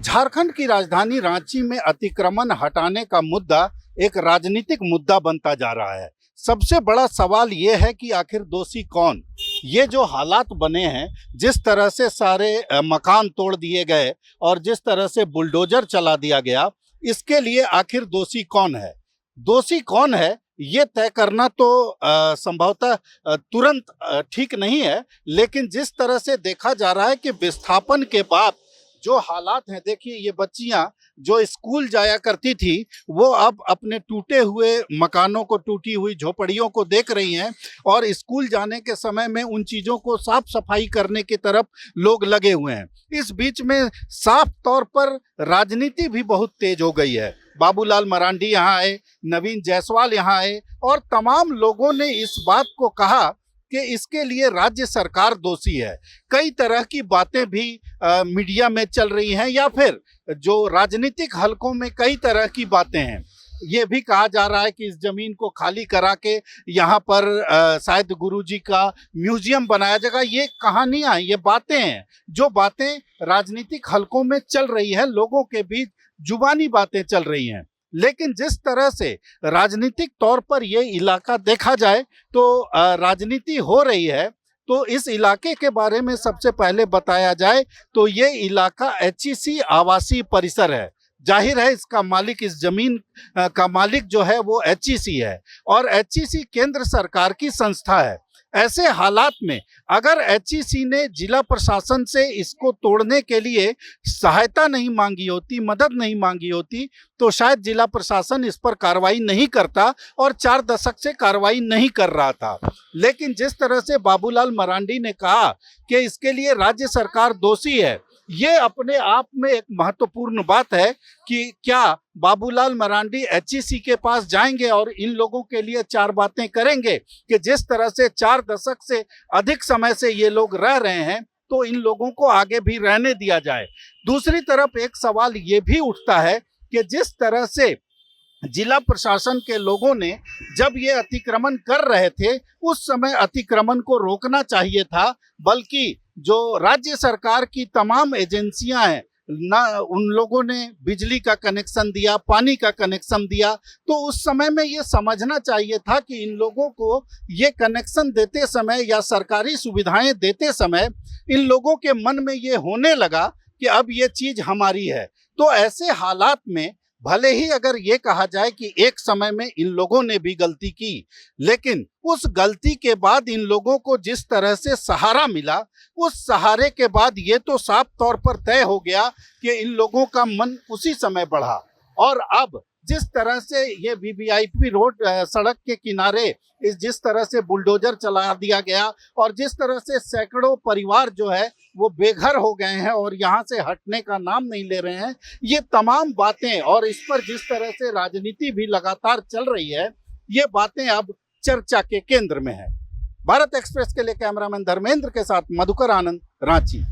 झारखंड की राजधानी रांची में अतिक्रमण हटाने का मुद्दा एक राजनीतिक मुद्दा बनता जा रहा है। सबसे बड़ा सवाल ये है कि आखिर दोषी कौन? ये जो हालात बने हैं, जिस तरह से सारे मकान तोड़ दिए गए और जिस तरह से बुलडोजर चला दिया गया, इसके लिए आखिर दोषी कौन है? दोषी कौन है ये तय करना तो संभवतः तुरंत ठीक नहीं है, लेकिन जिस तरह से देखा जा रहा है कि विस्थापन के बाद जो हालात हैं, देखिए ये बच्चियां जो स्कूल जाया करती थी वो अब अपने टूटे हुए मकानों को, टूटी हुई झोपड़ियों को देख रही हैं और स्कूल जाने के समय में उन चीज़ों को साफ सफाई करने की तरफ लोग लगे हुए हैं। इस बीच में साफ तौर पर राजनीति भी बहुत तेज हो गई है। बाबूलाल मरांडी यहाँ आए, नवीन जायसवाल यहाँ आए और तमाम लोगों ने इस बात को कहा कि इसके लिए राज्य सरकार दोषी है। कई तरह की बातें भी मीडिया में चल रही हैं या फिर जो राजनीतिक हलकों में कई तरह की बातें हैं। ये भी कहा जा रहा है कि इस जमीन को खाली करा के यहाँ पर शायद गुरुजी का म्यूजियम बनाया जाएगा। ये कहानियां, ये बातें हैं, जो बातें राजनीतिक हलकों में चल रही है, लोगों के बीच जुबानी बातें चल रही हैं। लेकिन जिस तरह से राजनीतिक तौर पर ये इलाका देखा जाए तो राजनीति हो रही है, तो इस इलाके के बारे में सबसे पहले बताया जाए तो ये इलाका एचईसी आवासीय परिसर है। जाहिर है इसका मालिक, इस जमीन का मालिक जो है वो एचईसी है और एचईसी केंद्र सरकार की संस्था है। ऐसे हालात में अगर एचईसी ने जिला प्रशासन से इसको तोड़ने के लिए सहायता नहीं मांगी होती, मदद नहीं मांगी होती, तो शायद जिला प्रशासन इस पर कार्रवाई नहीं करता और 4 दशक से कार्रवाई नहीं कर रहा था। लेकिन जिस तरह से बाबूलाल मरांडी ने कहा कि इसके लिए राज्य सरकार दोषी है, ये अपने आप में एक महत्वपूर्ण बात है कि क्या बाबूलाल मरांडी एचईसी के पास जाएंगे और इन लोगों के लिए 4 बातें करेंगे कि जिस तरह से 4 दशक से अधिक समय से ये लोग रह रहे हैं तो इन लोगों को आगे भी रहने दिया जाए। दूसरी तरफ एक सवाल ये भी उठता है कि जिस तरह से जिला प्रशासन के लोगों ने जब ये अतिक्रमण कर रहे थे उस समय अतिक्रमण को रोकना चाहिए था, बल्कि जो राज्य सरकार की तमाम एजेंसियां हैं ना, उन लोगों ने बिजली का कनेक्शन दिया, पानी का कनेक्शन दिया, तो उस समय में ये समझना चाहिए था कि इन लोगों को ये कनेक्शन देते समय या सरकारी सुविधाएं देते समय इन लोगों के मन में ये होने लगा कि अब ये चीज़ हमारी है। तो ऐसे हालात में भले ही अगर ये कहा जाए कि एक समय में इन लोगों ने भी गलती की, लेकिन उस गलती के बाद इन लोगों को जिस तरह से सहारा मिला, उस सहारे के बाद ये तो साफ तौर पर तय हो गया कि इन लोगों का मन उसी समय बढ़ा। और अब जिस तरह से ये वीवीआईपी रोड सड़क के किनारे जिस तरह से बुलडोजर चला दिया गया और जिस तरह से सैकड़ों परिवार जो है वो बेघर हो गए हैं और यहाँ से हटने का नाम नहीं ले रहे हैं, ये तमाम बातें और इस पर जिस तरह से राजनीति भी लगातार चल रही है, ये बातें अब चर्चा के केंद्र में है। भारत एक्सप्रेस के लिए कैमरामैन धर्मेंद्र के साथ मधुकर आनंद, रांची।